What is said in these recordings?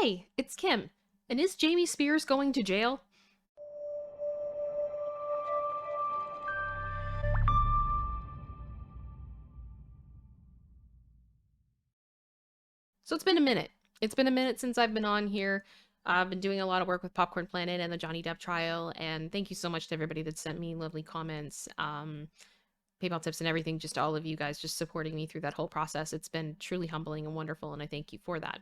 Hey, it's Kim. And is Jamie Spears going to jail? So it's been a minute. It's been a minute since I've been on here. I've been doing a lot of work with Popcorn Planet and the Johnny Depp trial, and thank you so much to everybody that sent me lovely comments, PayPal tips, and everything. Just all of you guys just supporting me through that whole process. It's been truly humbling and wonderful, and I thank you for that.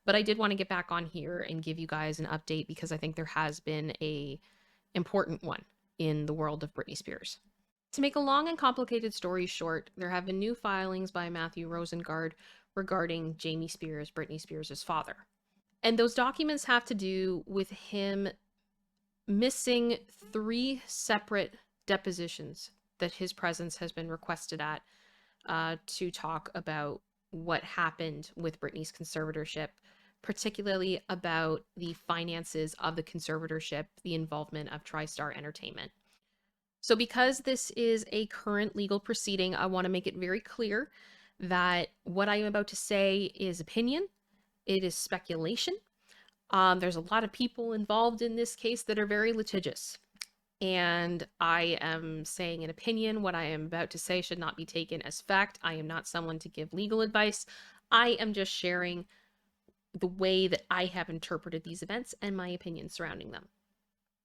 But I did want to get back on here and give you guys an update because I think there has been a important one in the world of Britney Spears. To make a long and complicated story short, there have been new filings by Matthew Rosengard regarding Jamie Spears, Britney Spears' father. And those documents have to do with him missing 3 separate depositions that his presence has been requested at to talk about what happened with Britney's conservatorship, particularly about the finances of the conservatorship, the involvement of TriStar Entertainment. So because this is a current legal proceeding, I want to make it very clear that what I am about to say is opinion. It is speculation. There's a lot of people involved in this case that are very litigious. And I am saying an opinion. What I am about to say should not be taken as fact. I am not someone to give legal advice. I am just sharing the way that I have interpreted these events and my opinion surrounding them.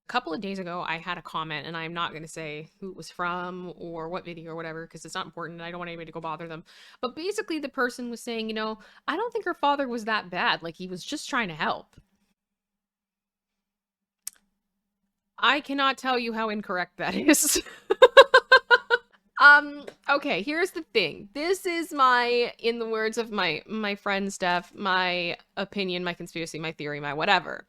A couple of days ago, I had a comment, and I'm not going to say who it was from or what video or whatever, because it's not important, and I don't want anybody to go bother them. But basically, the person was saying, I don't think her father was that bad. Like, he was just trying to help. I cannot tell you how incorrect that is. Okay, here's the thing. This is my, in the words of my friend Steph, my opinion, my conspiracy, my theory, my whatever.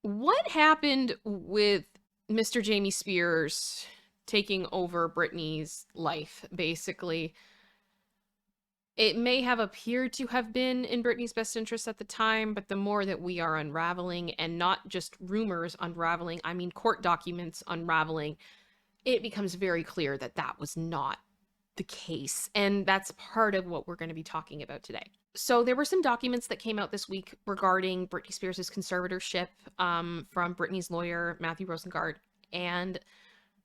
What happened with Mr. Jamie Spears taking over Britney's life, basically? It may have appeared to have been in Britney's best interest at the time, but the more that we are unraveling, and not just rumors unraveling, I mean court documents unraveling, it becomes very clear that that was not the case. And that's part of what we're going to be talking about today. So there were some documents that came out this week regarding Britney Spears' conservatorship from Britney's lawyer, Matthew Rosengard, and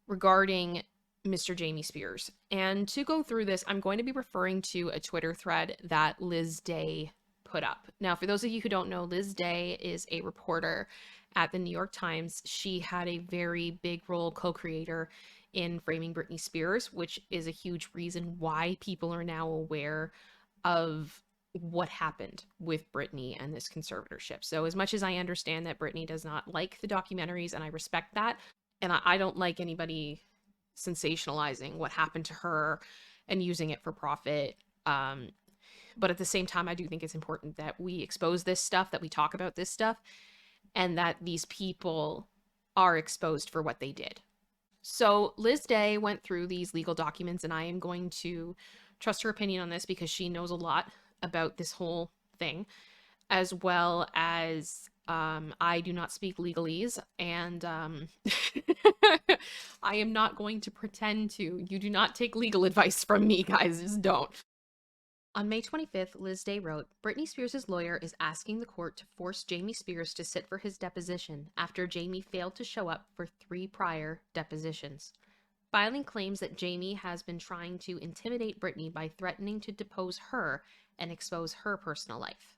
regarding Mr. Jamie Spears. And to go through this, I'm going to be referring to a Twitter thread that Liz Day put up. Now, for those of you who don't know, Liz Day is a reporter at the New York Times. She had a very big role, co-creator in framing Britney Spears, which is a huge reason why people are now aware of what happened with Britney and this conservatorship. So as much as I understand that Britney does not like the documentaries, and I respect that, and I don't like anybody sensationalizing what happened to her and using it for profit. But at the same time, I do think it's important that we expose this stuff, that we talk about this stuff, and that these people are exposed for what they did. So Liz Day went through these legal documents, and I am going to trust her opinion on this because she knows a lot about this whole thing, as well as I do not speak legalese, and I am not going to pretend to. You do not take legal advice from me, guys. Just don't. On May 25th, Liz Day wrote, Britney Spears' lawyer is asking the court to force Jamie Spears to sit for his deposition after Jamie failed to show up for 3 prior depositions. Filing claims that Jamie has been trying to intimidate Britney by threatening to depose her and expose her personal life.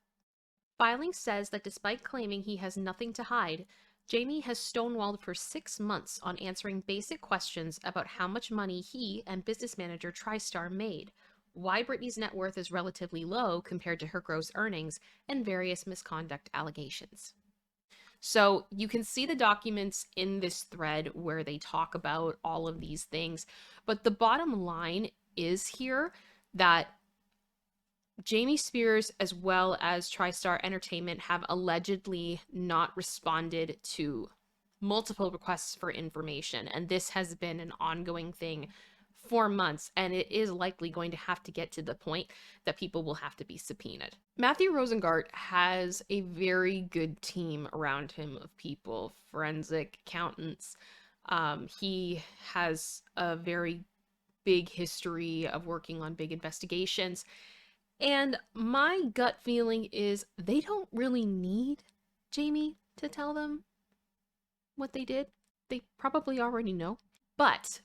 Filing says that despite claiming he has nothing to hide, Jamie has stonewalled for 6 months on answering basic questions about how much money he and business manager TriStar made, why Britney's net worth is relatively low compared to her gross earnings, and various misconduct allegations. So you can see the documents in this thread where they talk about all of these things. But the bottom line is here that Jamie Spears, as well as TriStar Entertainment, have allegedly not responded to multiple requests for information. And this has been an ongoing thing for months, and it is likely going to have to get to the point that people will have to be subpoenaed. Matthew Rosengart has a very good team around him of people, forensic accountants. He has a very big history of working on big investigations, And my gut feeling is they don't really need Jamie to tell them what they did. They probably already know. But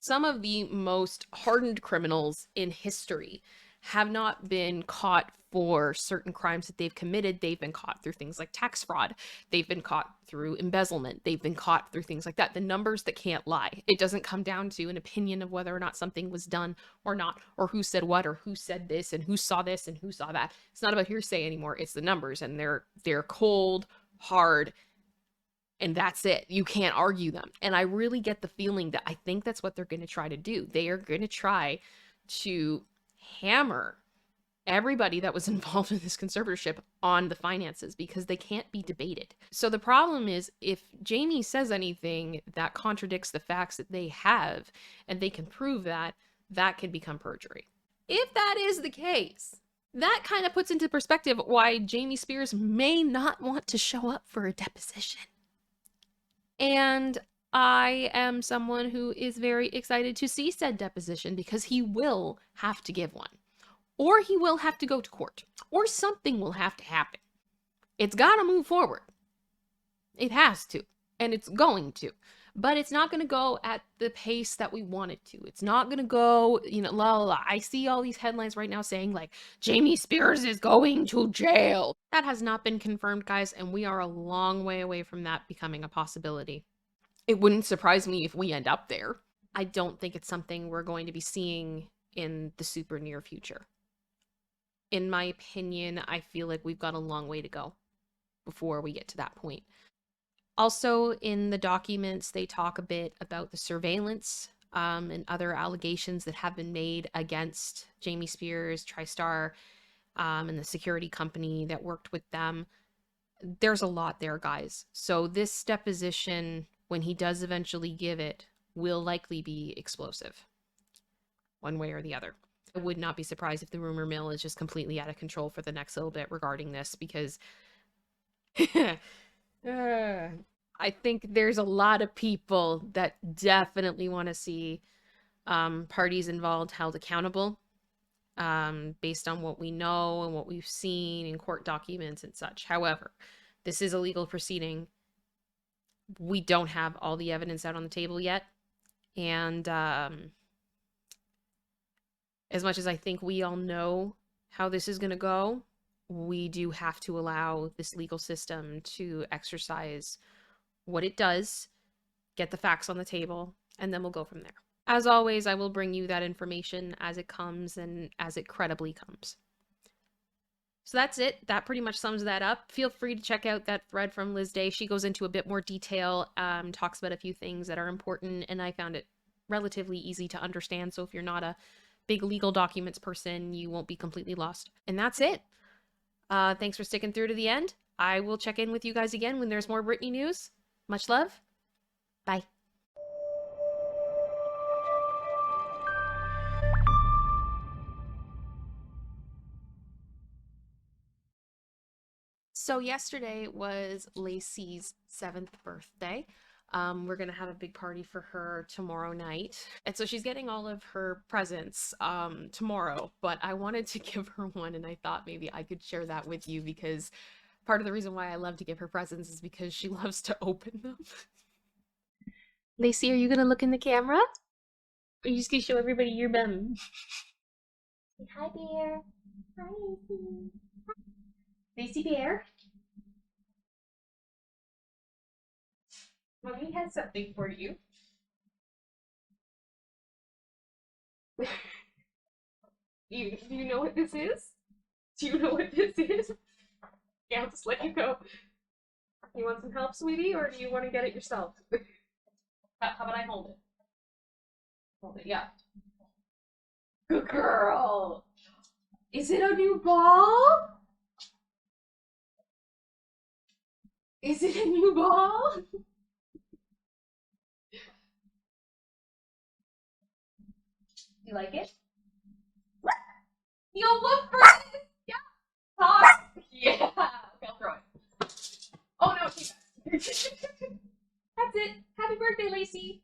some of the most hardened criminals in history have not been caught for certain crimes that they've committed. They've been caught through things like tax fraud. They've been caught through embezzlement. They've been caught through things like that. The numbers that can't lie. It doesn't come down to an opinion of whether or not something was done or not, or who said what, or who said this, and who saw this, and who saw that. It's not about hearsay anymore. It's the numbers, and they're cold, hard, and that's it. You can't argue them. And I really get the feeling that I think that's what they're going to try to do. They are going to try to hammer everybody that was involved in this conservatorship on the finances because they can't be debated. So the problem is if Jamie says anything that contradicts the facts that they have and they can prove that, that could become perjury. If that is the case, that kind of puts into perspective why Jamie Spears may not want to show up for a deposition. And I am someone who is very excited to see said deposition because he will have to give one. Or he will have to go to court. Or something will have to happen. It's got to move forward. It has to. And it's going to. But it's not going to go at the pace that we want it to. It's not going to go, la la la. I see all these headlines right now saying, like, Jamie Spears is going to jail. That has not been confirmed, guys, and we are a long way away from that becoming a possibility. It wouldn't surprise me if we end up there. I don't think it's something we're going to be seeing in the super near future. In my opinion, I feel like we've got a long way to go before we get to that point. Also, in the documents, they talk a bit about the surveillance and other allegations that have been made against Jamie Spears, TriStar, and the security company that worked with them. There's a lot there, guys. So this deposition, when he does eventually give it, will likely be explosive, one way or the other. I would not be surprised if the rumor mill is just completely out of control for the next little bit regarding this, because I think there's a lot of people that definitely want to see parties involved held accountable based on what we know and what we've seen in court documents and such. However, this is a legal proceeding. We don't have all the evidence out on the table yet. And as much as I think we all know how this is going to go, we do have to allow this legal system to exercise what it does, get the facts on the table, and then we'll go from there. As always, I will bring you that information as it comes and as it credibly comes. So that's it. That pretty much sums that up. Feel free to check out that thread from Liz Day. She goes into a bit more detail, talks about a few things that are important, and I found it relatively easy to understand. So if you're not a big legal documents person, you won't be completely lost. And that's it. Thanks for sticking through to the end. I will check in with you guys again when there's more Britney news. Much love. Bye. So yesterday was Lacey's 7th birthday. We're gonna have a big party for her tomorrow night. And so she's getting all of her presents tomorrow, but I wanted to give her one and I thought maybe I could share that with you because part of the reason why I love to give her presents is because she loves to open them. Lacey, are you gonna look in the camera? Or are you just gonna show everybody your bum? Say hi, Bear. Hi, Lacey. Lacey Bear. Mommy has something for you. Do you know what this is? Do you know what this is? Yeah, I'll just let you go. You want some help, sweetie, or do you want to get it yourself? How about I hold it? Hold it, yeah. Good girl. Is it a new ball? Is it a new ball? You like it? You'll look for it. Yeah. Talk. Yeah. Okay, I'll throw it. Oh no, keep it. That's it. Happy birthday, Lacey.